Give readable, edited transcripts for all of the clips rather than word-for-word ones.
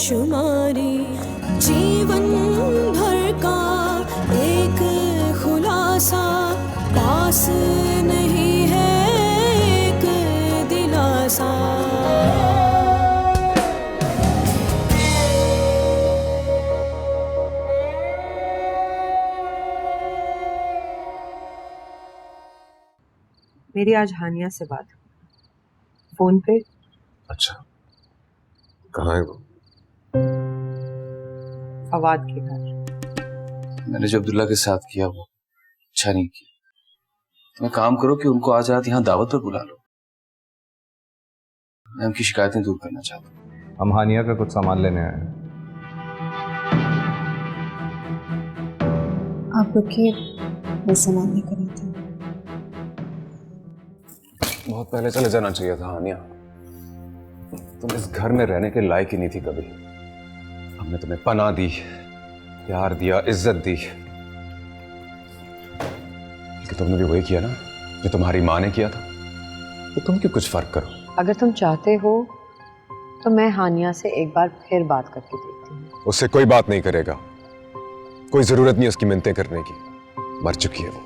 बेशुमारी, जीवन भर का एक खुलासा, पास नहीं है एक दिलासा। मेरी आज हानिया से बात फोन पे। अच्छा, कहाँ है वो? फवाद के घर। मैंने जो अब्दुल्ला के साथ किया वो अच्छा नहीं किया। तुम्हें काम करो कि उनको आज रात यहाँ दावत पर बुला लो। मैं उनकी शिकायतें दूर करना चाहता हूँ। हम हानिया का कुछ सामान लेने आए हैं। आप रुकिए, मैं सामान लेकर आती हूँ। बहुत पहले चले जाना चाहिए था हानिया। तुम इस घर में रहने के लायक ही नहीं थी कभी। हमने तुम्हें पनाह दी, प्यार दिया, इज्जत दी, लेकिन तुमने भी वही किया ना जो तुम्हारी माँ ने किया था। तो तुम क्यों कुछ फर्क करो? अगर तुम चाहते हो तो मैं हानिया से एक बार फिर बात करके देखती हूँ। उससे कोई बात नहीं करेगा। कोई जरूरत नहीं उसकी मिन्नतें करने की। मर चुकी है वो,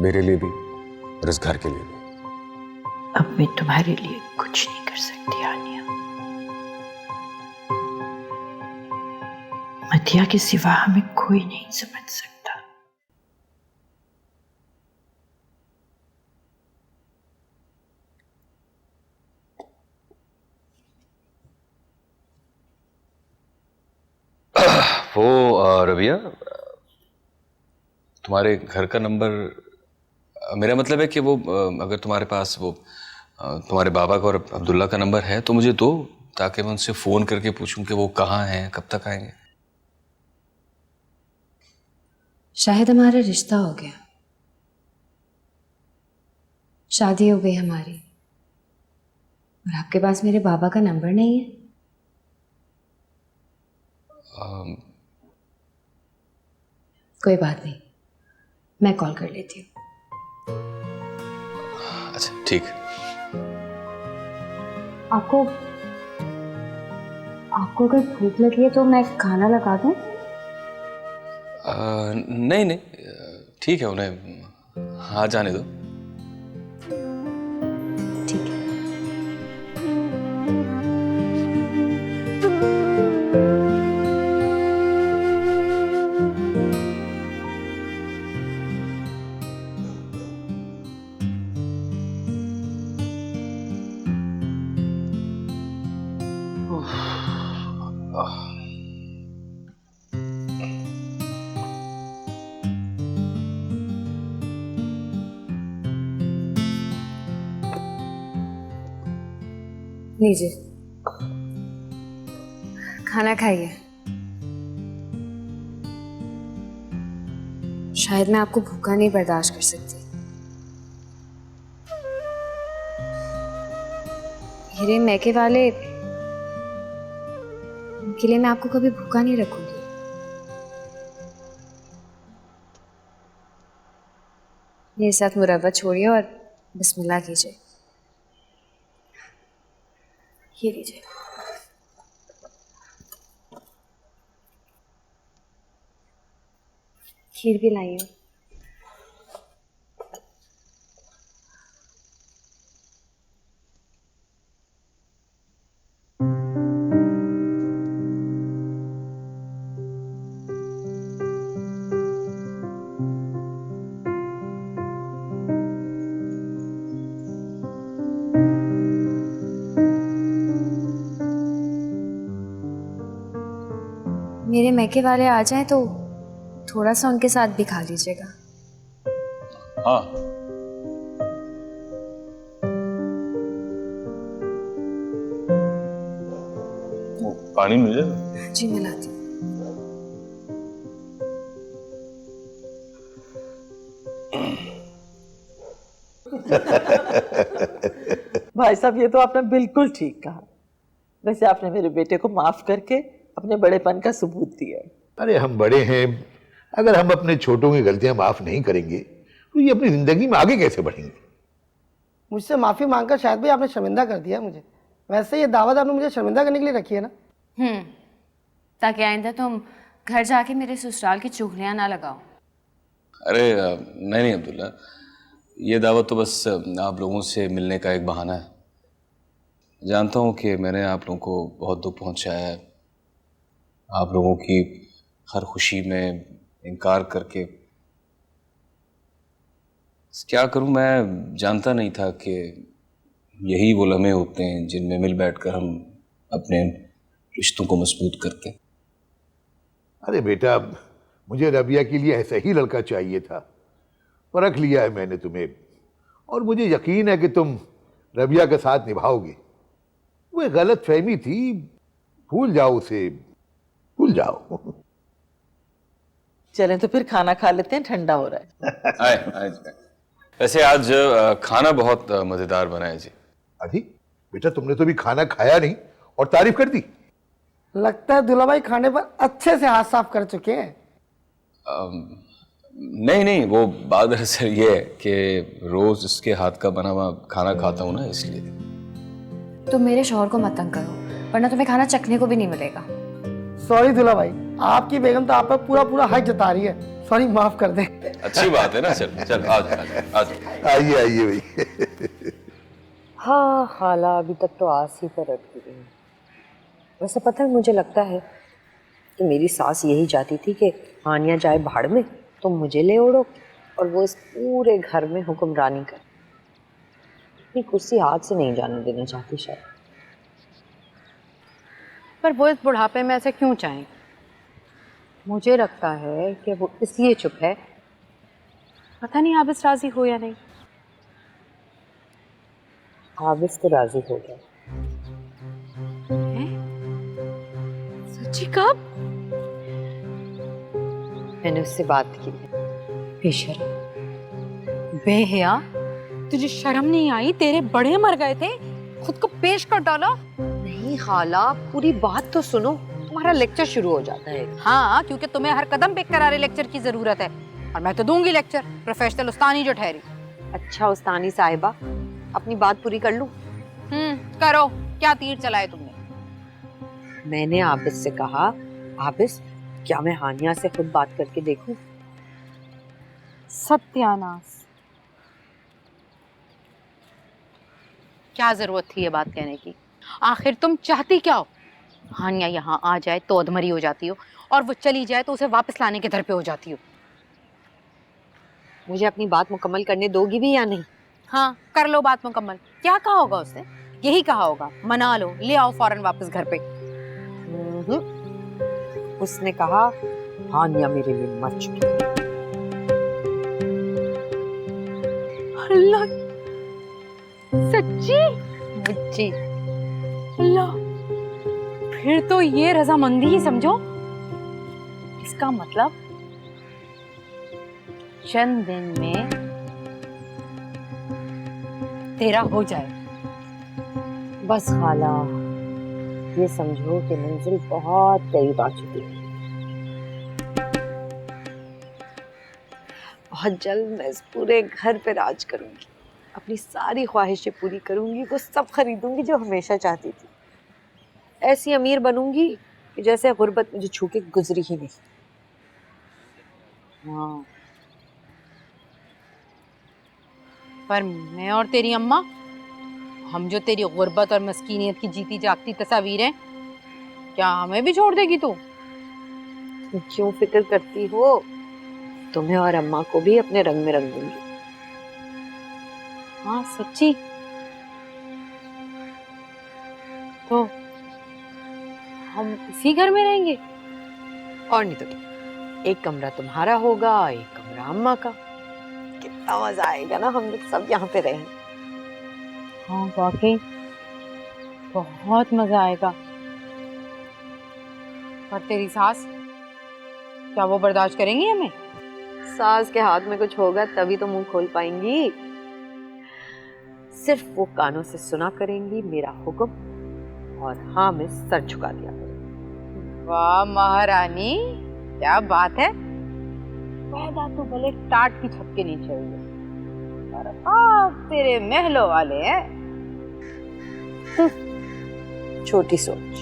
मेरे लिए भी और इस घर के लिए भी। अब मैं तुम्हारे लिए कुछ नहीं कर सकती हानिया। मतिया के सिवा हमें कोई नहीं समझ सकता। वो रबिया, तुम्हारे घर का नंबर, मेरा मतलब है कि वो अगर तुम्हारे पास वो तुम्हारे बाबा का और अब्दुल्ला का नंबर है तो मुझे दो, ताकि मैं उनसे फोन करके पूछूं कि वो कहाँ हैं, कब तक आएंगे। शायद हमारा रिश्ता हो गया, शादी हो गई हमारी, और आपके पास मेरे बाबा का नंबर नहीं है। कोई बात नहीं, मैं कॉल कर लेती हूँ। अच्छा ठीक। आपको अगर भूख लगी है तो मैं खाना लगा दूं? नहीं नहीं, ठीक है, उन्हें हाँ जाने दो। ठीक है। लीजिए, खाना खाइए। शायद मैं आपको भूखा नहीं बर्दाश्त कर सकती। हीरे मैके वाले, उनके लिए मैं आपको कभी भूखा नहीं रखूंगी। मेरे साथ मुरब्बा छोड़िए और बिस्मिल्लाह कीजिए। ये लीजिए। खीर भी लाई हूँ। मेरे मैके वाले आ जाएं तो थोड़ा सा उनके साथ भी खा लीजिएगा। हाँ, वो पानी मिल जाएगा? जी मैं लाती हूँ। भाई साहब, ये तो आपने बिल्कुल ठीक कहा। वैसे आपने मेरे बेटे को माफ करके अपने बड़ेपन का सबूत दिया। अरे हम बड़े हैं, अगर हम अपने छोटों की गलतियां माफ नहीं करेंगे तो ये अपनी जिंदगी में आगे कैसे बढ़ेंगे? मुझसे माफी मांगकर शायद भी आपने शर्मिंदा कर दिया मुझे। वैसे ये दावत आपने मुझे शर्मिंदा करने के लिए रखी है ना। ताकि आइंदा तुम घर जाके मेरे ससुराल की चुगलियां ना लगाओ। अरे नहीं नहीं अब्दुल्ला, ये दावत तो बस आप लोगों से मिलने का एक बहाना है। जानता हूँ कि मैंने आप लोगों को बहुत दुख पहुँचाया है, आप लोगों की हर खुशी में इनकार करके। क्या करूँ, मैं जानता नहीं था कि यही वो लम्हे होते हैं जिनमें मिल बैठकर हम अपने रिश्तों को मजबूत करते हैं। अरे बेटा, मुझे रबिया के लिए ऐसा ही लड़का चाहिए था। परख लिया है मैंने तुम्हें, और मुझे यकीन है कि तुम रबिया के साथ निभाओगे। वो एक गलत फहमी थी, भूल जाओ उसे, भूल जाओ। चलें तो फिर खाना खा लेते हैं, ठंडा हो रहा है। आए। वैसे आज खाना बहुत मजेदार बना है जी। अभी बेटा, तुमने तो अभी खाना खाया नहीं और तारीफ कर दी। लगता है दूल्हा भाई खाने पर अच्छे से हाथ साफ कर चुके हैं। नहीं, वो बात दरअसल ये है कि रोज उसके हाथ का बना हुआ खाना खाता हूँ ना, इसलिए। तुम मेरे शौहर को मत तंग करो, वरना तुम्हें खाना चखने को भी नहीं मिलेगा। सॉरी दूल्हा भाई, आपकी बेगम तो आप पर पूरा हक जता रही है। सॉरी, माफ कर दे। अच्छी बात है ना। चल आज आइए भाई। हाँ खाला, अभी तक तो आस ही पर अटकी रही। वैसे पता है, मुझे लगता है कि मेरी सास यही चाहती थी कि हानिया जाए भाड़ में, तुम मुझे ले ओढ़ो और वो इस पूरे घर में हुक्मरानी करे। अपनी कुर्सी हाथ से नहीं जाने देना चाहती शायद। पर वो इस बुढ़ापे में ऐसे क्यों चाहें? मुझे लगता है कि वो इसलिए चुप है, पता नहीं आबिस राजी हो या नहीं। आबिस तो राजी हो गया। सच्ची? कब? मैंने उससे बात की। बेशर्म, बेहया, तुझे शर्म नहीं आई? तेरे बड़े मर गए थे, खुद को पेश कर डाला। नहीं खाला, पूरी बात तो सुनो, तुम्हारा लेक्चर शुरू हो जाता है। हाँ, क्योंकि तुम्हें हर कदम पे करारे लेक्चर की जरूरत है, और मैं तो दूंगी लेक्चर, प्रोफेशनल उस्तानी जो ठहरी। अच्छा उस्तानी साहिबा, अपनी बात पूरी कर लूं? करो। क्या तीर चलाए तुमने? मैंने आबिस से कहा, आबिस क्या मैं हानिया से खुद बात करके देखूं? सत्यानाश, क्या जरूरत थी ये बात कहने की? आखिर तुम चाहती क्या हो? हानिया यहाँ आ जाए तो अधमरी हो जाती हो, और वो चली जाए तो उसे वापस लाने के दर पे हो जाती हो। मुझे अपनी बात मुकम्मल करने दोगी भी या नहीं? हाँ, कर लो बात मुकम्मल। क्या कहा होगा उसने? यही कहा होगा, मना लो, ले आओ फौरन वापस घर पे। उसने कहा हानिया मेरे लिए मर चुकी है। अल्लाह, सच्ची? मुझे अल्लाह, फिर तो ये रजामंदी ही समझो। इसका मतलब चंद दिन में तेरा हो जाए। बस खाला, ये समझो कि मंजिल बहुत करीब आ चुकी है। बहुत जल्द मैं इस पूरे घर पे राज करूंगी, अपनी सारी ख्वाहिशें पूरी करूंगी, वो सब खरीदूंगी जो हमेशा चाहती थी। ऐसी अमीर बनूंगी कि जैसे गुर्बत मुझे छू के गुजरी ही नहीं। हाँ, पर मैं और तेरी अम्मा, हम जो तेरी गुर्बत और मस्कीनियत की जीती जागती तस्वीर हैं, क्या हमें भी छोड़ देगी तू? तुम क्यों फिक्र करती हो? तुम्हें और अम्मा को भी अपने रंग में रंग दूंगी। हाँ सच्ची? तो हम इसी घर में रहेंगे? और नहीं तो क्या, एक कमरा तुम्हारा होगा, एक कमरा अम्मा का। कितना मजा आएगा ना हम लोग सब यहाँ पे रहें। हाँ वाकई बहुत मजा आएगा। पर तेरी सास, क्या वो बर्दाश्त करेंगी हमें? सास के हाथ में कुछ होगा तभी तो मुंह खोल पाएंगी। सिर्फ वो कानों से सुना करेंगी मेरा हुक्म, और हाँ में सर झुका दिया करेंगी। वाह महारानी, क्या बात है। पैदा तो भले टाट की छत के नीचे हुई है, पर आप तेरे महलों वाले हैं। छोटी सोच।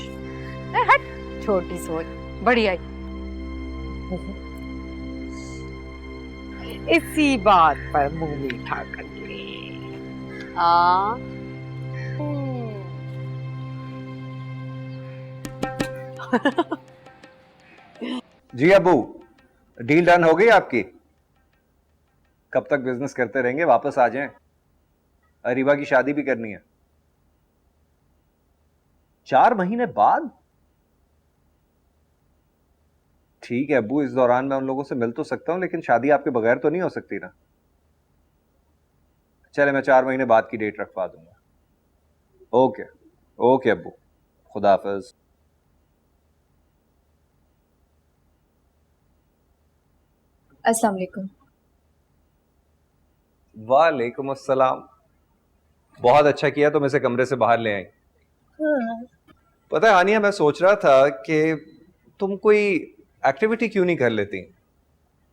हट, छोटी सोच, बढ़िया। इसी बात पर मुंह मीठा करके। जी अबू, डील डन हो गई आपकी? कब तक बिजनेस करते रहेंगे? वापस आ जाएं। अरीबा की शादी भी करनी है 4 महीने बाद। ठीक है अब्बू, इस दौरान मैं उन लोगों से मिल तो सकता हूं, लेकिन शादी आपके बगैर तो नहीं हो सकती ना। चले, मैं 4 महीने बाद की डेट रखवा दूंगा। ओके ओके अब्बू, खुदा हाफिज। अस्सलाम वालेकुम। वालेकुम अस्सलाम। बहुत अच्छा किया तुम इसे कमरे से बाहर ले आई। पता है हानिया, मैं सोच रहा था कि तुम कोई एक्टिविटी क्यों नहीं कर लेती,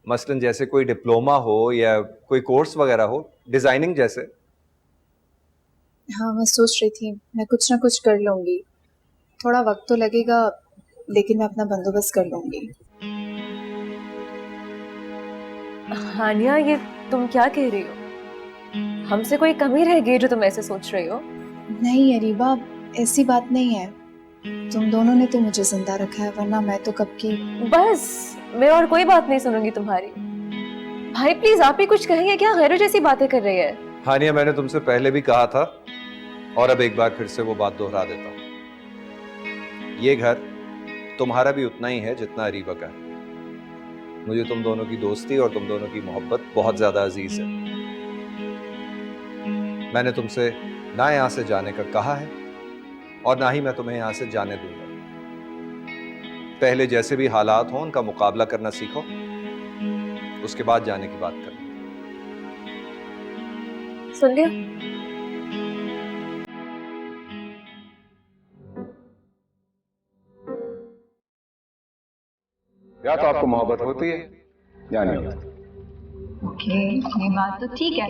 मसलन जैसे कोई डिप्लोमा हो या कोई कोर्स वगैरह हो, डिजाइनिंग जैसे। हाँ, मैं सोच रही थी मैं कुछ ना कुछ कर लूंगी। थोड़ा वक्त तो लगेगा, लेकिन मैं अपना बंदोबस्त कर लूंगी। हानिया, ये तुम क्या कह रही हो? हमसे कोई कमी रह गई जो तुम ऐसे सोच रही हो? नहीं अरीबा, ऐसी बात नहीं है। तुम दोनों ने तो मुझे जिंदा रखा है, वरना मैं तो कब की। बस, मैं और कोई बात नहीं सुनूंगी तुम्हारी। भाई प्लीज, आप ही कुछ कहेंगे क्या? गैरों जैसी बातें कर रही है। हानिया, मैंने तुमसे पहले भी कहा था और अब एक बार फिर से वो बात दोहरा देता हूं। ये घर तुम्हारा भी उतना ही है जितना अरीबा का है। मुझे तुम दोनों की दोस्ती और तुम दोनों की मोहब्बत बहुत ज्यादा अजीज है। मैंने तुमसे ना यहां से जाने का कहा है और ना ही मैं तुम्हें यहां से जाने दूंगा। पहले जैसे भी हालात हों उनका मुकाबला करना सीखो, उसके बाद जाने की बात करो। सुन लिया? या तो आपको मोहब्बत होती है या नहीं होती। ओके, ये बात तो ठीक है।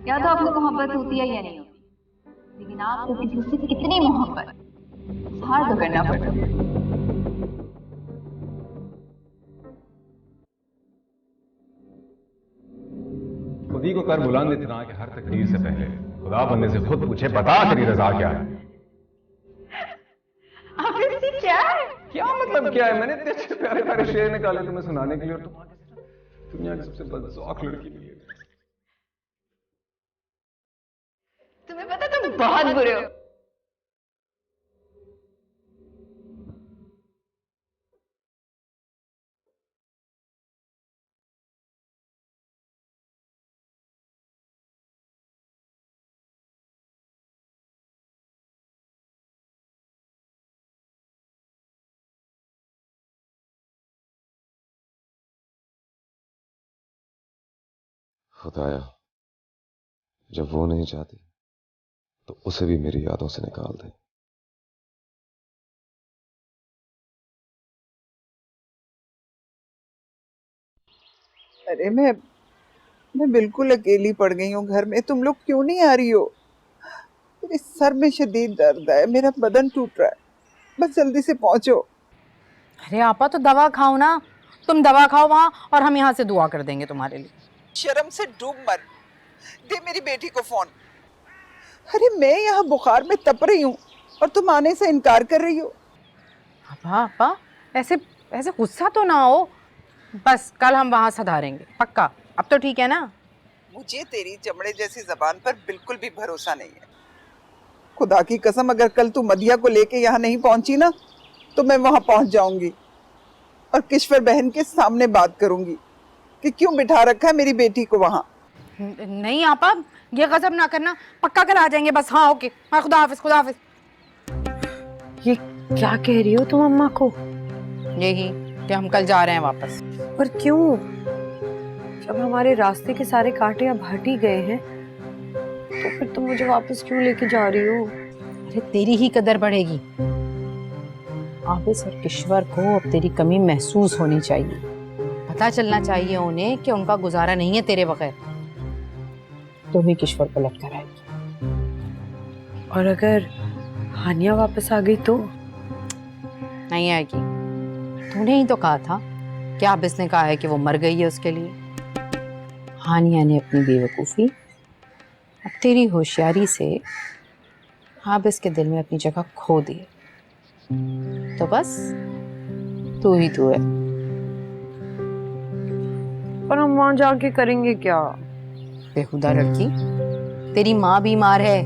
या तो आपको मोहब्बत होती है या नहीं होती, लेकिन आपको किसी से कितनी मोहब्बत, इजहार तो करना पड़ता है। खुद ही को कर बुलंद इतना कि हर तकदीर से पहले खुदा बनने से खुद पूछे, बता तेरी रजा क्या है? क्या है? क्या मतलब क्या है? मैंने इतने अच्छे प्यारे प्यारे शेर निकाले तुम्हें सुनाने के लिए और तुम दुनिया की सबसे बदज़ौक़ लड़की मिली। तुम्हें पता तुम बहुत बुरे हो। खुदाया, जब वो नहीं चाहती तो उसे भी मेरी यादों से निकाल दे। अरे मैं बिल्कुल अकेली पड़ गई हूँ घर में। तुम लोग क्यों नहीं आ रही हो? मेरे सर में शदीद दर्द है, मेरा बदन टूट रहा है। बस जल्दी से पहुंचो। अरे आपा, तो दवा खाओ ना। तुम दवा खाओ वहाँ, और हम यहाँ से दुआ कर देंगे तुम्हारे लिए। शर्म से डूब मर। दे मेरी बेटी को फोन। अरे मैं यहाँ बुखार में तप रही हूँ और तुम आने से इनकार कर रही हो। आपा ऐसे ऐसे गुस्सा तो ना हो। बस कल हम वहाँ सुधारेंगे, पक्का। अब तो ठीक है ना? मुझे तेरी चमड़े जैसी जबान पर बिल्कुल भी भरोसा नहीं है। खुदा की कसम, अगर कल तू मदिया को लेके यहाँ नहीं पहुंची ना, तो मैं वहां पहुंच जाऊंगी और किश्वर बहन के सामने बात करूंगी कि क्यों बिठा रखा है मेरी बेटी को वहां। नहीं आपा, ये गजब ना करना। पक्का कल आ जाएंगे बस। हाँ ओके, हाँ, खुदा हाफिज, खुदा हाफिज। ये क्या कह रही हो तुम अम्मा को? यही कि हम कल जा रहे हैं वापस। पर क्यों? जब हमारे रास्ते के सारे कांटे अब हट ही गए हैं, तो फिर तुम मुझे वापस क्यों लेके जा रही हो? अरे तेरी ही कदर बढ़ेगी। आबिस और किश्वर को अब तेरी कमी महसूस होनी चाहिए। पता चलना चाहिए उन्हें कि उनका गुजारा नहीं है तेरे बगैर। तुम ही किश्वर को लटका रहेगी। और अगर हानिया वापस आ गई तो? नहीं आएगी। तूने ही तो कहा था कि आबिस ने कहा है कि वो मर गई है उसके लिए। हानिया ने अपनी बेवकूफ़ी अब तेरी होशियारी से आबिस के दिल में अपनी जगह खो दी है। तो बस तू ही तू है। पर हम वहां जाके करेंगे क्या? बेहुदा लड़की, तेरी माँ बीमार है,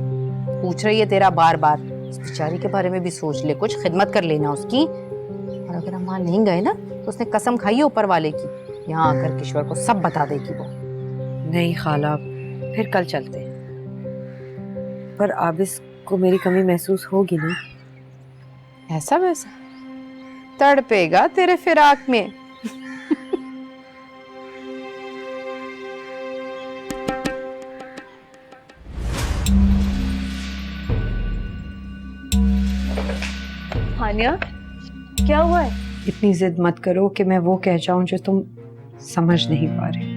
पूछ रही है तेरा बार बार। इस बेचारी के बारे में भी सोच ले, कुछ खिदमत कर लेना उसकी। और अगर हम वहां नहीं गए ना तो उसने कसम खाई है ऊपर वाले की, यहाँ आकर किश्वर को सब बता देगी वो। नहीं खाला, फिर कल चलते हैं। पर आबिस को मेरी कमी महसूस होगी ना? ऐसा वैसा तड़पेगा तेरे फिराक में। हानिया, क्या हुआ है? इतनी जिद मत करो कि मैं वो कह जाऊं जो तुम समझ नहीं पा रहे।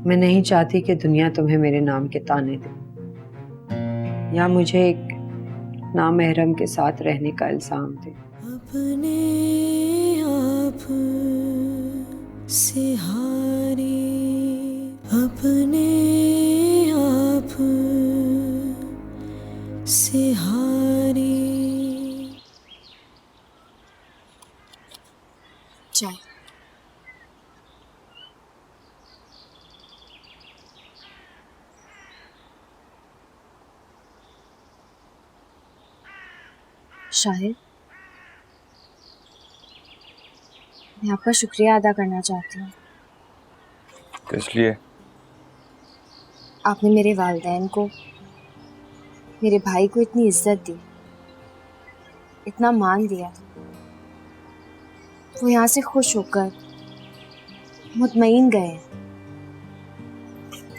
मैं नहीं चाहती कि दुनिया तुम्हें मेरे नाम के ताने दे या मुझे एक नामहरम के साथ रहने का इल्जाम दे। अपने आप से हारी, अपने आप से हारी। चाय। शाहिद, मैं आपका शुक्रिया अदा करना चाहती हूँ। किस लिए? आपने मेरे वालिदैन को, मेरे भाई को इतनी इज्जत दी, इतना मान दिया। वो यहाँ से खुश होकर मुतमईन गए।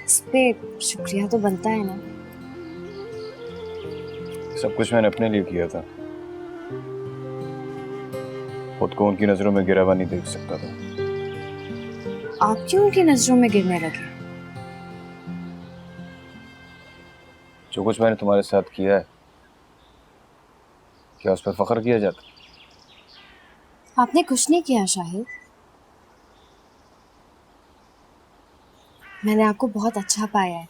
इस पे शुक्रिया तो बनता है ना। सब कुछ मैंने अपने लिए किया था, खुद को उनकी नजरों में गिरा हुआ नहीं देख सकता था। आप क्यों उनकी नजरों में गिरने लगे? जो कुछ मैंने तुम्हारे साथ किया है, क्या उस पर फख्र किया जाता? आपने कुछ नहीं किया शाहिद। मैंने आपको बहुत अच्छा पाया है।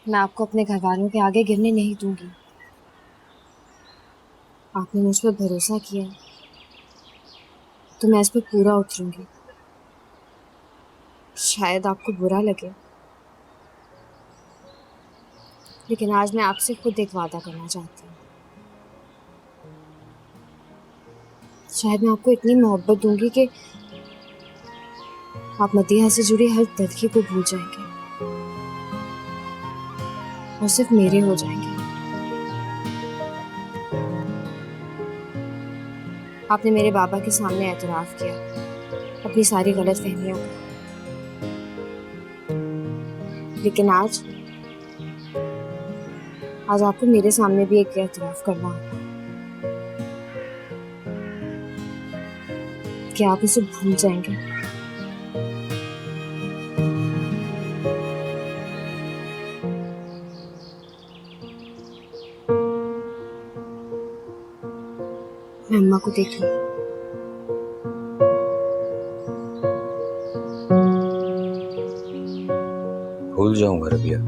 मैं आपको अपने घर वालों के आगे गिरने नहीं दूंगी। आपने मुझ पर भरोसा किया है तो मैं इस पर पूरा उतरूंगी। शायद आपको बुरा लगे, लेकिन आज मैं आपसे खुद एक वादा करना चाहती हूँ। शायद मैं आपको इतनी मोहब्बत दूंगी कि आप मदीहा से जुड़ी हर तलखी को भूल जाएंगे और सिर्फ मेरे हो जाएंगे। आपने मेरे बाबा के सामने एतराफ किया अपनी सारी गलतफहमियों को, लेकिन आज आपको मेरे सामने भी एक एतराफ करना होगा कि आप इसे भूल जाएंगे। मैं अम्मा को देख लूं। भूल जाऊंगा रबिया,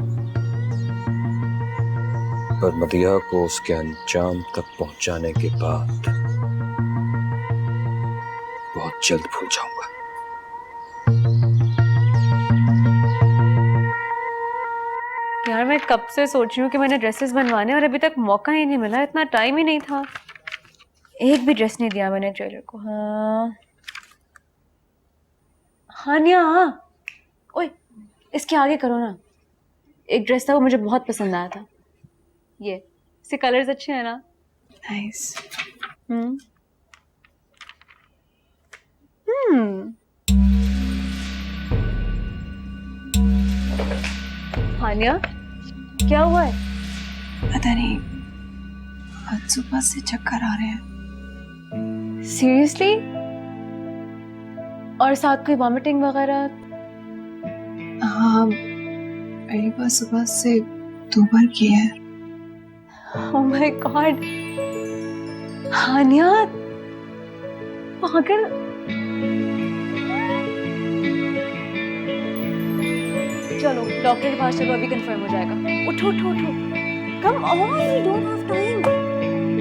पर मदिया को उसके अंजाम तक पहुंचाने के बाद बहुत जल्द भूल जाऊंगा। यार मैं कब से सोच रही हूँ कि मैंने ड्रेसेस बनवाने और अभी तक मौका ही नहीं मिला। इतना टाइम ही नहीं था। एक भी ड्रेस नहीं दिया मैंने टेलर को। हाँ हानिया, हाँ ओए इसके आगे करो ना। एक ड्रेस था वो मुझे बहुत पसंद आया था। ये इसके कलर्स अच्छे हैं ना? नाइस। हानिया, क्या हुआ है? पता नहीं, आज सुबह से चक्कर आ रहे हैं। सीरियसली? और साथ कोई वॉमिटिंग वगैरह? हाँ, पहली बार सुबह से 2 बार की है। ओह माय गॉड, हानिया पागल। चलो डॉक्टर के पास चलो, अभी कंफर्म हो जाएगा। उठो उठो उठो, come on, we don't have time.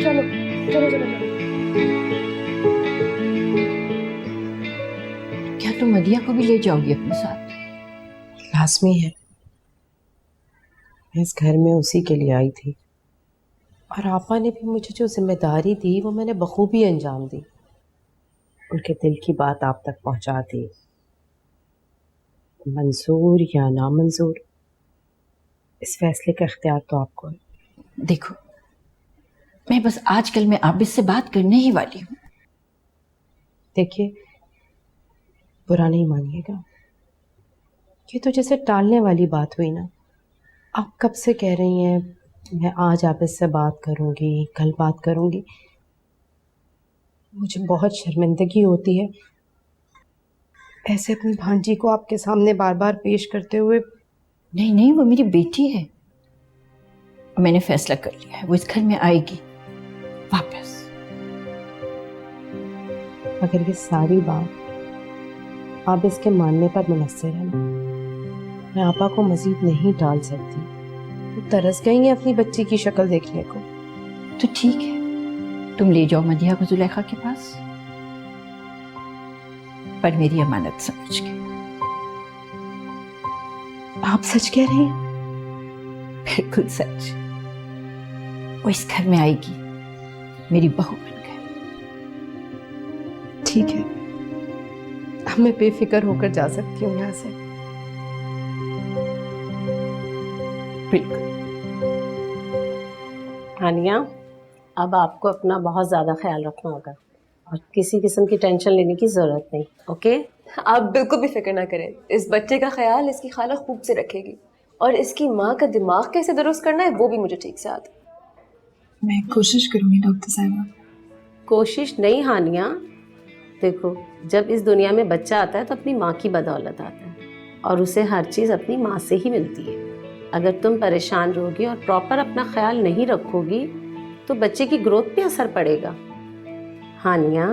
चलो चलो चलो चलो। क्या तुम मदिया को भी ले जाओगी अपने साथ? लाजमी है, मैं इस घर में उसी के लिए आई थी, और आपा ने भी मुझे जो जिम्मेदारी दी वो मैंने बखूबी अंजाम दी। उनके दिल की बात आप तक पहुंचा दी। मंजूर या नामंजूर, इस फैसले का इख्तियार तो आपको है। देखो, मैं बस आजकल में आबिद से बात करने ही वाली हूँ। देखिए, बुरा नहीं मानिएगा, ये तो जैसे टालने वाली बात हुई ना। आप कब से कह रही हैं मैं आज आबिद से बात करूंगी, कल बात करूंगी। मुझे बहुत शर्मिंदगी होती है ऐसे अपनी भांजी को आपके सामने बार बार पेश करते हुए। नहीं नहीं, वो मेरी बेटी है, मैंने फैसला कर लिया है, वो इस घर में आएगी वापस। मगर ये सारी बात आप इसके मानने पर मुनस्सिर है ना। मैं आपा को मजीद नहीं टाल सकती, वो तरस गई है अपनी बच्ची की शक्ल देखने को। तो ठीक है, तुम ले जाओ मदिया को जुलेखा के पास, पर मेरी अमानत समझ के। आप सच कह रही हैं? बिल्कुल सच। वो इस घर में आएगी, मेरी बहू बनकर। ठीक है, अब मैं बेफिक्र होकर जा सकती हूँ यहाँ से। बिल्कुल। हानिया, अब आपको अपना बहुत ज़्यादा ख्याल रखना होगा और किसी किस्म की टेंशन लेने की ज़रूरत नहीं, ओके? आप बिल्कुल भी फिक्र ना करें, इस बच्चे का ख्याल इसकी खाला खूब से रखेगी, और इसकी माँ का दिमाग कैसे दुरुस्त करना है वो भी मुझे ठीक से आता है। मैं कोशिश करूँगी डॉक्टर साहिबा। कोशिश नहीं हानिया, देखो, जब इस दुनिया में बच्चा आता है तो अपनी माँ की बदौलत आता है, और उसे हर चीज़ अपनी माँ से ही मिलती है। अगर तुम परेशान रहोगी और प्रॉपर अपना ख्याल नहीं रखोगी तो बच्चे की ग्रोथ पे असर पड़ेगा। हानिया,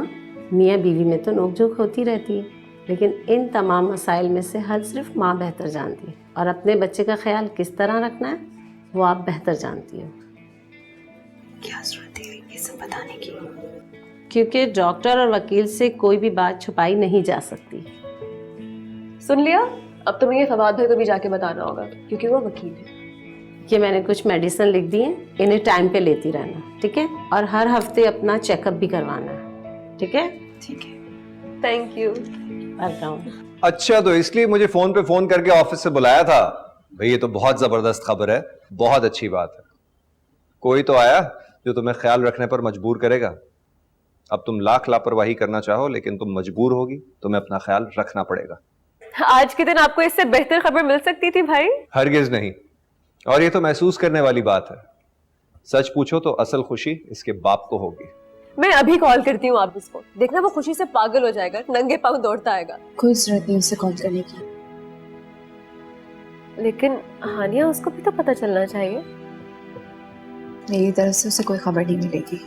मियाँ बीवी में तो नोकझोंक होती रहती है, लेकिन इन तमाम मसाइल में से हल सिर्फ माँ बेहतर जानती है, और अपने बच्चे का ख्याल किस तरह रखना है वो आप बेहतर जानती हो। क्या जरूरत है ये सब बताने की? क्योंकि डॉक्टर और वकील से कोई भी बात छुपाई नहीं जा सकती। सुन लिया? अब तो मुझे फवाद भाई को भी जाके बताना होगा, क्योंकि वो वकील है। ये मैंने कुछ मेडिसिन लिख दी हैं, इन्हें टाइम पे लेती रहना, ठीक है? और हर हफ्ते अपना चेकअप भी करवाना है, ठीक है? ठीक है, थैंक यू। वेलकम। अच्छा, तो इसलिए मुझे फोन पे फोन करके ऑफिस से बुलाया था? भाई ये तो बहुत जबरदस्त खबर है, बहुत अच्छी बात है। कोई तो आया जो तुम्हें ख्याल रखने पर मजबूर करेगा। अब तुम लाख लापरवाही करना चाहो लेकिन तुम मजबूर होगी, तुम्हें अपना ख्याल रखना पड़ेगा। आज के दिन आपको इससे बेहतर खबर मिल सकती थी भाई। हरगिज नहीं, और ये तो महसूस करने वाली बात है। सच पूछो तो असल खुशी इसके बाप को होगी। मैं अभी कॉल करती हूँ आप इसको, देखना वो खुशी से पागल हो जाएगा, नंगे पांव दौड़ता आएगा। कोई जरूरत नहीं उसे कॉल करने की। लेकिन हानिया, उसको भी तो पता चलना चाहिए। मेरी तरफ से उसे कोई खबर नहीं मिलेगी।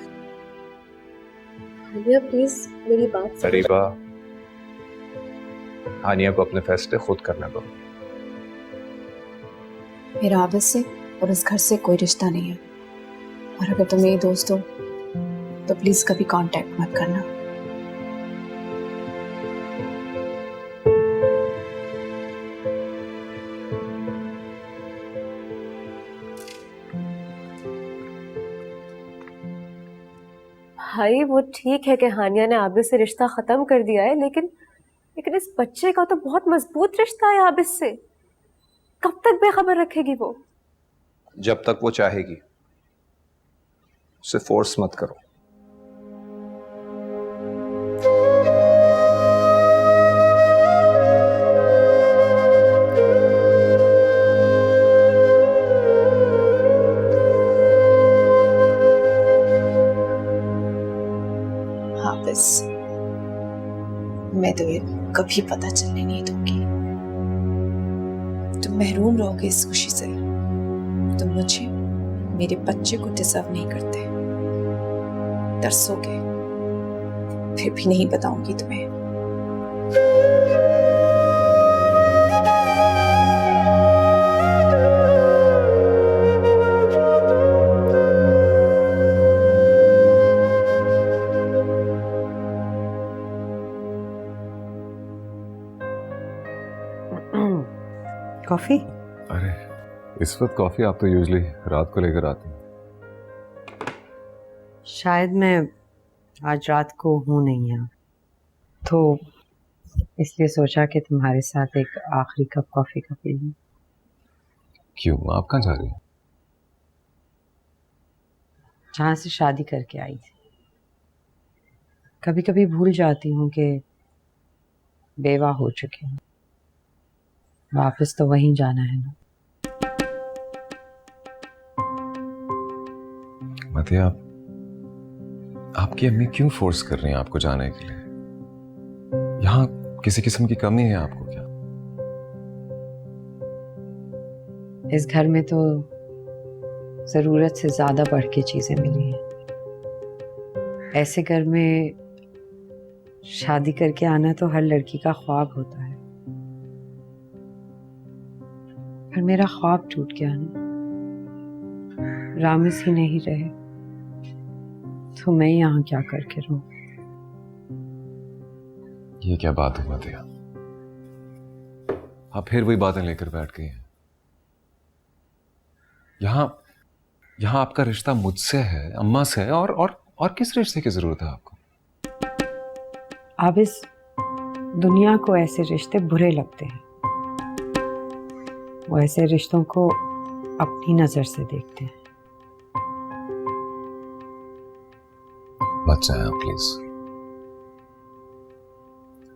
हानिया प्लीज मेरी बात समझ। अरीबा, हानिया को अपने फैसले खुद करने दो। मेरा आबिद से और इस घर से कोई रिश्ता नहीं है, और अगर तुम मेरी दोस्त हो तो प्लीज कभी कांटेक्ट मत करना। भाई वो ठीक है कि हानिया ने आबिद से रिश्ता खत्म कर दिया है, लेकिन इस बच्चे का तो बहुत मजबूत रिश्ता है आबिद से। कब तक बेखबर रखेगी वो? जब तक वो चाहेगी। उसे फोर्स मत करो। मैं तुम्हें कभी पता चलने नहीं दूंगी। तुम महरूम रहोगे इस खुशी से। तुम मुझे, मेरे बच्चे को डिजर्व नहीं करते। तरसोगे, फिर भी नहीं बताऊंगी तुम्हें। कॉफी? अरे इस वक्त कॉफी आप तो यूजुअली रात को लेकर आते हैं। शायद मैं आज रात को हूँ नहीं यहाँ, तो इसलिए सोचा कि तुम्हारे साथ एक आखिरी कप कॉफी का पी लूं। क्यों, आप कहाँ जा रही हैं? जहाँ से शादी करके आई थी। कभी कभी भूल जाती हूँ कि बेवा हो चुकी हूँ, वापस तो वहीं जाना है ना। मतिया, आपकी अम्मी क्यों फोर्स कर रही हैं आपको जाने के लिए? यहाँ किसी किस्म की कमी है आपको क्या? इस घर में तो जरूरत से ज्यादा बढ़ के चीजें मिली हैं। ऐसे घर में शादी करके आना तो हर लड़की का ख्वाब होता है, पर मेरा ख्वाब टूट गया ना। रामिस ही नहीं रहे तो मैं यहाँ क्या करके रहूं? ये क्या बात है मतिया, आप फिर वही बातें लेकर बैठ गई हैं। यहाँ आपका रिश्ता मुझसे है, अम्मा से है, और किस रिश्ते की जरूरत है आपको? अब इस दुनिया को ऐसे रिश्ते बुरे लगते हैं, वो ऐसे रिश्तों को अपनी नजर से देखते हैं। मत जाएं प्लीज,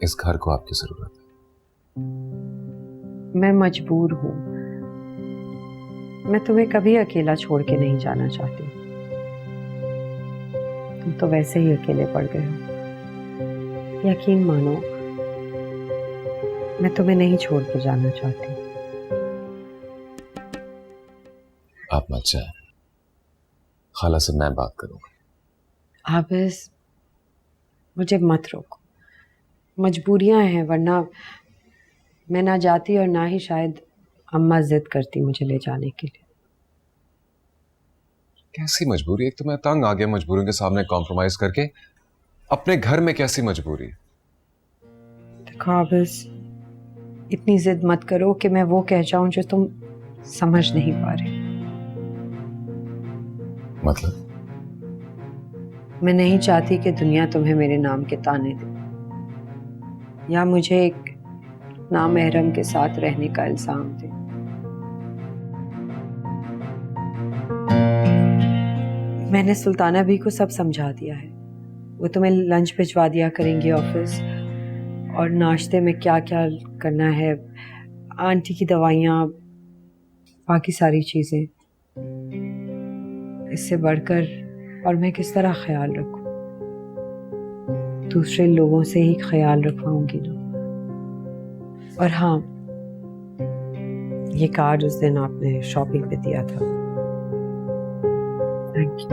इस घर को आपकी जरूरत है। मैं मजबूर हूं, मैं तुम्हें कभी अकेला छोड़ के नहीं जाना चाहती। तुम तो वैसे ही अकेले पड़ गए हो। यकीन मानो, मैं तुम्हें नहीं छोड़ के जाना चाहती। आप मत जाएं, खाला से मैं बात करूंगा। आप बस मुझे मत रोको, मजबूरियां हैं, वरना मैं ना जाती और ना ही शायद अम्मा जिद करती मुझे ले जाने के लिए। कैसी मजबूरी? एक तो मैं तंग आ गया मजबूरियों के सामने कॉम्प्रोमाइज करके, अपने घर में कैसी मजबूरी? देखो आप बस इतनी जिद मत करो कि मैं वो कह जाऊं जो तुम समझ नहीं पा रहे। मतलब? मैं नहीं चाहती कि दुनिया तुम्हें मेरे नाम के ताने दे, या मुझे एक नामहरम के साथ रहने का इल्जाम दे। मैंने सुल्ताना भी को सब समझा दिया है। वो तुम्हें लंच भिजवा दिया करेंगी ऑफिस, और नाश्ते में क्या क्या करना है, आंटी की दवाइयाँ, बाकी सारी चीजें। इससे बढ़कर और मैं किस तरह ख्याल रखूं? दूसरे लोगों से ही ख्याल रखवाऊंगी ना। और हाँ, ये कार्ड उस दिन आपने शॉपिंग पे दिया था, थैंक यू।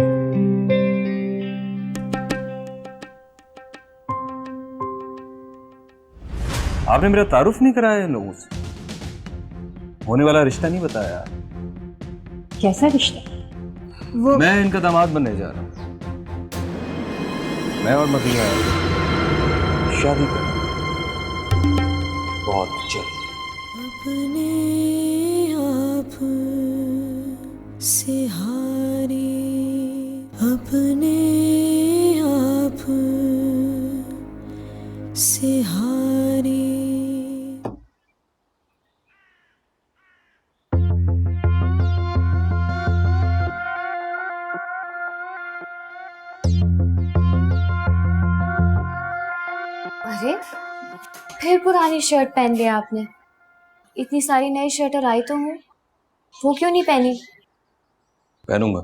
आपने मेरा तारुफ नहीं कराया इन लोगों से, होने वाला रिश्ता नहीं बताया। कैसा रिश्ता? वो मैं इनका दामाद बनने जा रहा हूँ। मैं और मदिया शादी कर बहुत जल्द। अपने आप से हारी, अपने आप से हारी। अरे फिर पुरानी शर्ट पहन लिया आपने। इतनी सारी नई शर्ट आई तो हूँ, वो क्यों नहीं पहनी? पहनूंगा,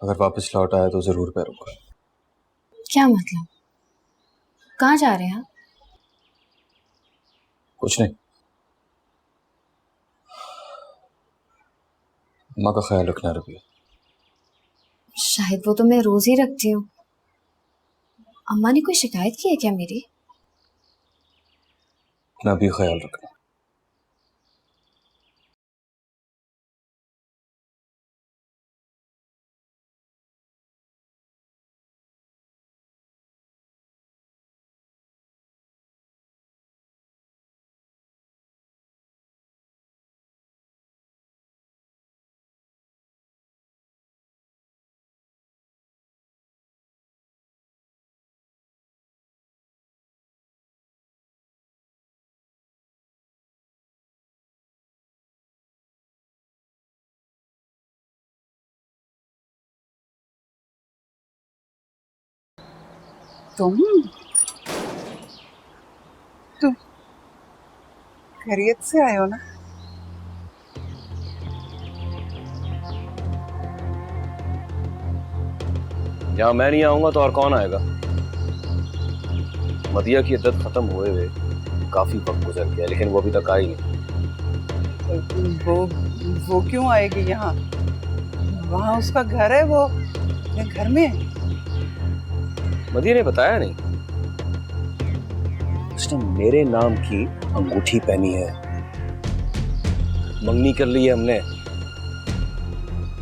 अगर वापस लौट आया तो जरूर पहनूंगा। क्या मतलब? कहाँ जा रहे हैं आप? कुछ नहीं, माँ का ख्याल रखना रबिया। शायद वो तो मैं रोज ही रखती हूँ। अम्मा ने कोई शिकायत की है क्या मेरी? अपना भी ख्याल रखना। तुम खैरियत से आए हो ना? जहाँ मैं नहीं आऊंगा तो और कौन आएगा? मदिया की इद्दत खत्म हुए हुए काफी वक्त गुजर गया, लेकिन वो अभी तक आई नहीं। वो क्यों आएगी यहाँ? वहाँ उसका घर है, वो अपने घर में है। मदिया ने बताया नहीं। उसने मेरे नाम की अंगूठी पहनी है, मंगनी कर ली है हमने।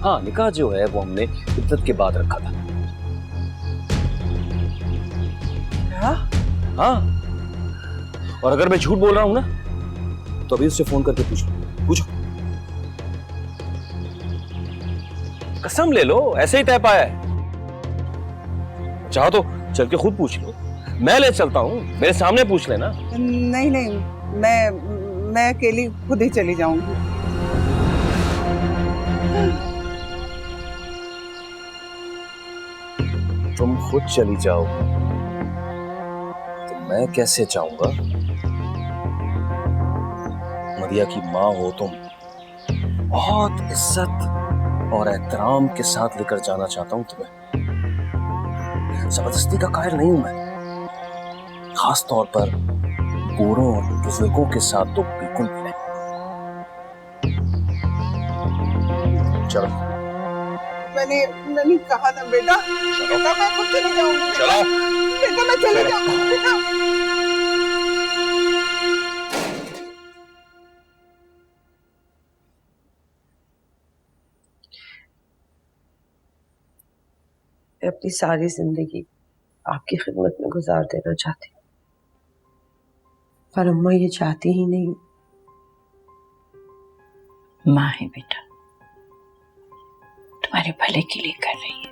हाँ, निकाह जो है वो हमने इद्दत के बाद रखा था। हाँ, और अगर मैं झूठ बोल रहा हूं ना तो अभी उससे फोन करके पूछो। कसम ले लो, ऐसे ही तय पाया है। चाहो तो चल के खुद पूछ लो, मैं ले चलता हूँ, मेरे सामने पूछ लेना। नहीं, मैं अकेली खुद ही चली जाऊंगी। तुम खुद चली जाओ तो मैं कैसे जाऊंगा? मदिया की माँ हो तुम, बहुत इज्जत और एहतराम के साथ लेकर जाना चाहता हूं तुम्हें। जबरदस्ती का कायल नहीं हूं मैं, खास तौर पर बूढ़ों और बुजुर्गों के साथ तो बिल्कुल भी नहीं। चलो। मैंने कहा ना बेटा, मैं खुद चली जाऊंगी। चलो बेटा, मैं चली जाऊंगी बेटा। मैं अपनी सारी जिंदगी आपकी खिदमत में गुजार देना चाहती हूँ, पर अम्मा ये चाहती ही नहीं। माँ है बेटा, तुम्हारे भले के लिए कर रही है।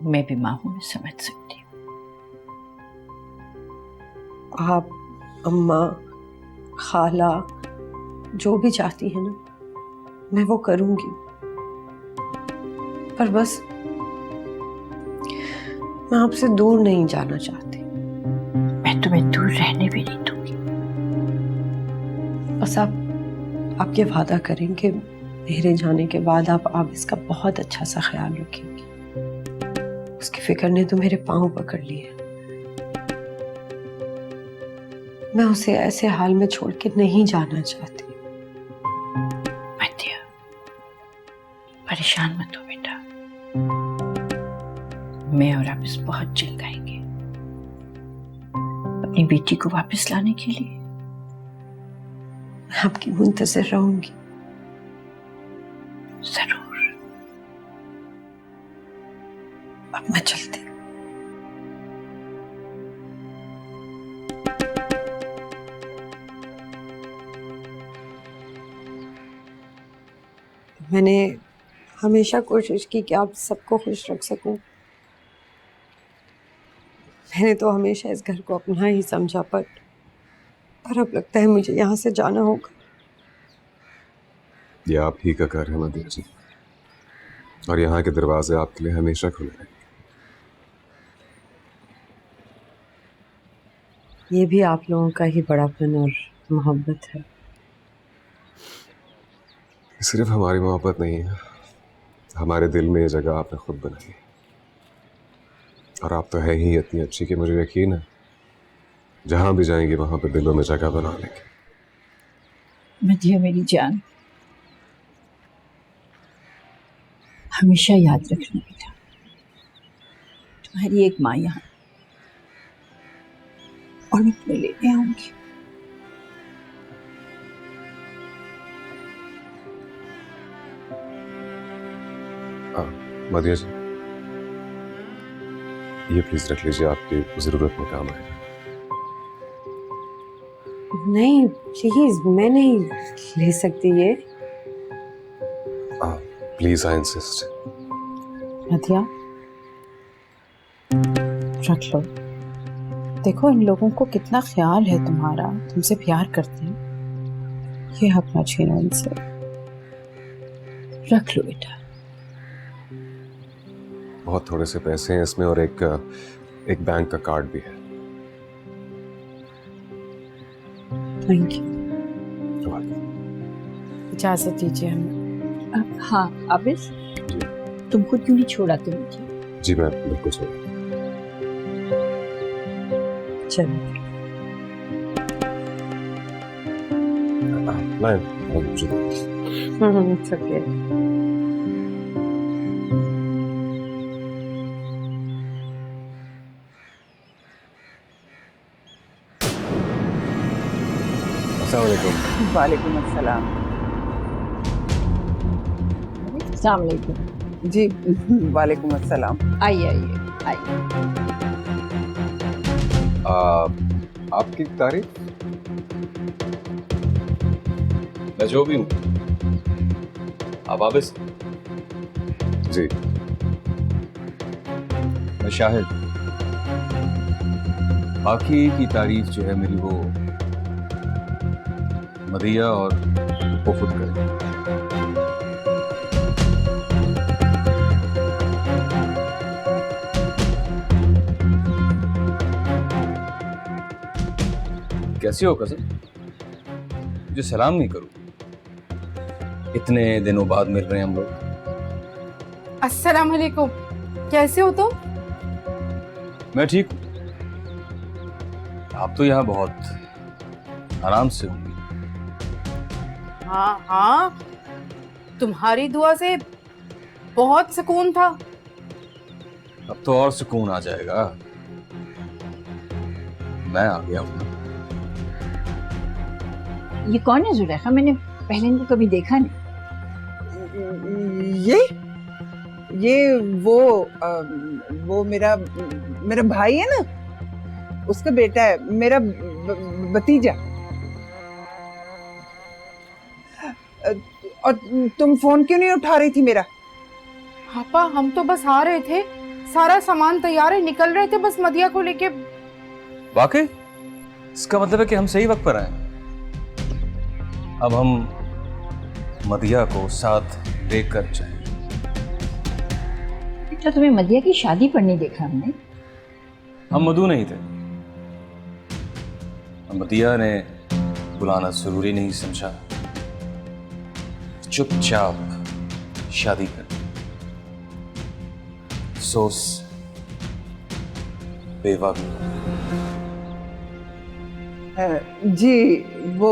मैं भी माँ हूं, मैं समझ सकती हूँ। आप, अम्मा, खाला जो भी चाहती है ना, मैं वो करूंगी। पर बस मैं आपसे दूर नहीं जाना चाहती। मैं तुम्हें दूर रहने भी नहीं दूंगी। बस आप ये वादा करें कि मेरे जाने के बाद आप इसका बहुत अच्छा सा ख्याल रखेंगी। उसकी फिक्र ने तो मेरे पांव पकड़ लिए। मैं उसे ऐसे हाल में छोड़ के नहीं जाना चाहती। मदिया, परेशान मत हो बेटा, मैं और आप इस बहुत जल्द आएंगे अपनी बेटी को वापस लाने के लिए। मैं आपकी मुंतज़िर रहूंगी। जरूर। अब मैं चलती। मैंने हमेशा कोशिश की कि आप सबको खुश रख सकूं। मैंने तो हमेशा इस घर को अपना ही समझा, पर अब लगता है मुझे यहाँ से जाना होगा। ये आप ही का घर है मदिया जी, और यहाँ के दरवाजे आपके लिए हमेशा खुले रहेंगे। ये भी आप लोगों का ही बड़ापन और मोहब्बत है। सिर्फ हमारी मोहब्बत नहीं है, हमारे दिल में ये जगह आपने खुद बनाई है। और आप तो है ही इतनी अच्छी कि मुझे यकीन है जहां भी जाएंगे वहां पे दिलों में जगह बना लेंगे। मदिया मेरी जान, हमेशा याद रखना बेटा, तुम्हारी एक माँ यहाँ और मैं तुम्हें लेने आऊंगी। मदिया जी, ये प्लीज रख लीजिए, आपकी जरूरत में काम आएगा। नहीं प्लीज, मैं नहीं ले सकती ये। Please I insist. मदिया रख लो। देखो इन लोगों को कितना ख्याल है तुम्हारा, तुमसे प्यार करते हैं। ये हक ना छीनो इनसे। रख लो बेटा। बहुत थोड़े से पैसे हैं इसमें और एक बैंक का कार्ड भी है। Thank you. इजाजत दीजिए हमें। हाँ आबिस, तुमको क्यों नहीं छोड़ाते मुझे? जी मैं बिल्कुल छोड़। चलो it's okay. वालेकुम अस्सलाम। अस्सलाम वालेकुम। जी वालेकुम अस्सलाम। आइए आइए आइए। आपकी तारीफ? मैं जो भी हूँ, आप आबिस? जी मैं शाहिद। बाकी की तारीफ जो है मेरी, वो मदिया और वो खुद करें। कैसी हो कसम? मुझे सलाम नहीं करूं? इतने दिनों बाद मिल रहे हैं हम लोग। अस्सलाम वालेकुम। कैसे हो तुम? मैं ठीक हूं। आप तो यहाँ बहुत आराम से होंगी। हाँ हाँ, तुम्हारी दुआ से बहुत सुकून था। अब तो और सुकून आ जाएगा। मैं आ गया हूँ। ये कौन है जुलेखा? मैंने पहले इनको कभी देखा नहीं। ये वो मेरा भाई है ना, उसका बेटा है, मेरा भतीजा। और तुम फोन क्यों नहीं उठा रही थी मेरा? पापा हम तो बस आ रहे थे, सारा सामान तैयार है, निकल रहे थे बस मदिया को लेके। वाकई? इसका मतलब है कि हम सही वक्त पर आए। अब हम मदिया को साथ लेकर जाएं। बेटा तुम्हें मदिया की शादी पर नहीं देखा हमने। हम मधु नहीं थे। मदिया ने बुलाना जरूरी नहीं समझा, चुपचाप शादी कर। अफसोस बेवा भी। जी वो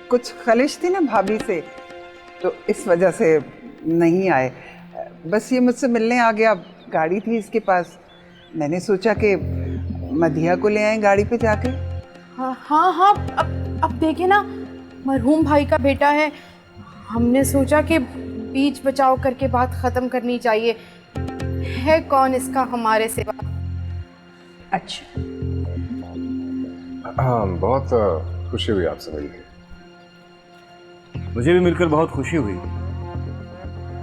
कुछ खलिश थी ना भाभी से, तो इस वजह से नहीं आए। बस ये मुझसे मिलने आ गया, गाड़ी थी इसके पास, मैंने सोचा कि मदिया को ले आए गाड़ी पे जाके। हाँ अब देखे ना, मरहूम भाई का बेटा है, हमने सोचा कि बीच बचाव करके बात खत्म करनी चाहिए। है कौन इसका हमारे सिवा? अच्छा हाँ, बहुत खुशी हुई आपसे मिलकर। मुझे भी मिलकर बहुत खुशी हुई।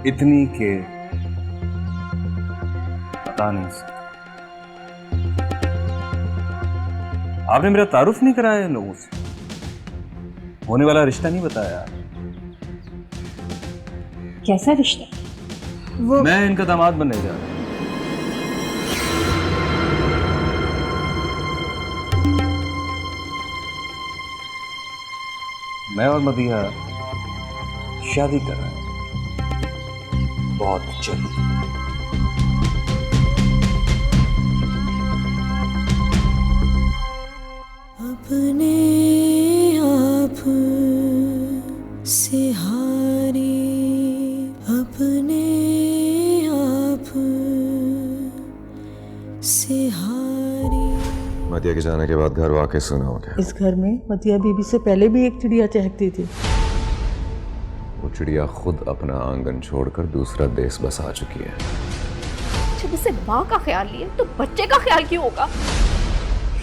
इतनी के पता नहीं सकता। आपने मेरा तारुफ नहीं कराया इन लोगों से, होने वाला रिश्ता नहीं बताया। कैसा रिश्ता? मैं इनका दामाद बनने जा रहा हूं। मैं और मदिया शादी कर रहे हैं बहुत जल्द। अपने आप से हारे अपने मदिया के जाने के बाद घर वाकई सुना हो गया। इस घर में मतिया बीबी से पहले भी एक चिड़िया चहकती थी। वो चिड़िया खुद अपना आंगन छोड़कर दूसरा देश बसा चुकी है। जब उसे माँ का ख्याल लिया तो बच्चे का ख्याल क्यों होगा?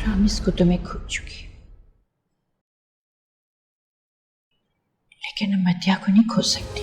रामिस को तो मैं खो चुकी हूँ, लेकिन मतिया को नहीं खो सकती।